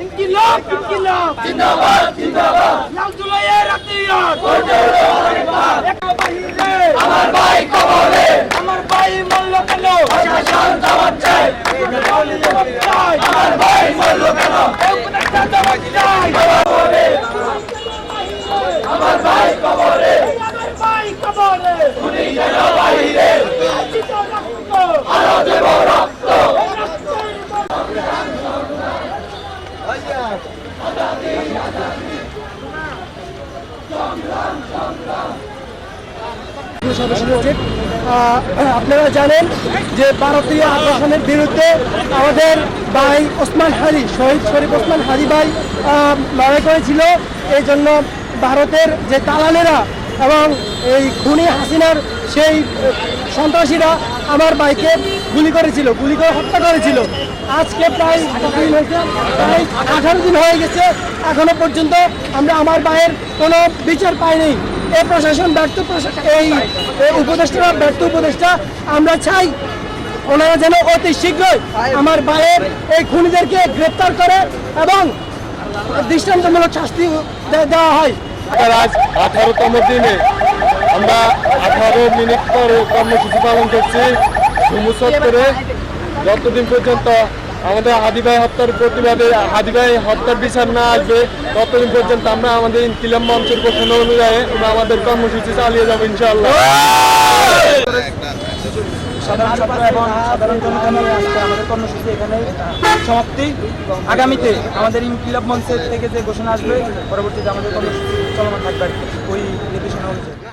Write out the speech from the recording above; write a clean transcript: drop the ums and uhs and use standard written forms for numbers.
ইনকিলাব ইনকিলাব জিন্দাবাদ জিন্দাবাদ লাল জুলাইয়ের রাতিয়াত একা বাহিরে আমার ভাই কবরে আমার ভাই মরল কেন প্রশাসন জবাব চাই আমার ভাই মরল কেন একটা জবাব চাই কবরে আমার ভাই কবরে আমার ভাই কবরে খুনি যেন বাহিরে আরো দেব রক্ত আপনারা জানেন যে ভারতীয় আগ্রাসনের বিরুদ্ধে আমাদের ভাই ওসমান হাদি শহীদ শরীফ ওসমান হাদি ভাই লড়াই করেছিল। এই জন্য ভারতের যে দালালেরা এবং এই খুনি হাসিনার সেই সন্ত্রাসীরা আমার ভাইকে গুলি করেছিল, গুলি করে হত্যা করেছিল। আজকে প্রায় 18 দিন হয়ে গেছে, এখনো পর্যন্ত আমরা আমার ভাইয়ের কোনো বিচার পাইনি। এই প্রশাসন ব্যর্থ, এই উপদেষ্টারা ব্যর্থ উপদেষ্টা। আমরা চাই ওনারা যেন অতি শীঘ্রই আমার ভাইয়ের এই খুনিদেরকে গ্রেপ্তার করে এবং দৃষ্টান্তমূলক শাস্তি দেওয়া হয়। আজ 18তম দিনে আমরা 18 মিনিট পর কর্মসূচি পালন করছি ঝুমু চত্বরে। যতদিন পর্যন্ত আমাদের হাদি ভাই হত্যার প্রতিবাদে হাদি ভাই হত্যার বিচার না আসবে ততদিন পর্যন্ত আমরা আমাদের ইনকিলাব মঞ্চের ঘোষণা অনুযায়ী আমাদের কর্মসূচি চালিয়ে যাবো ইনশাআল্লাহ। সাধারণ ছাত্র এবং সাধারণ জনগণ আমাদের কর্মসূচি এখানে সমাপ্তি। আগামীতে আমাদের ইনকিলাব মঞ্চের থেকে যে ঘোষণা আসবে পরবর্তীতে আমাদের কর্মসূচি চলমান থাকবে ওই নির্দেশনা অনুযায়ী।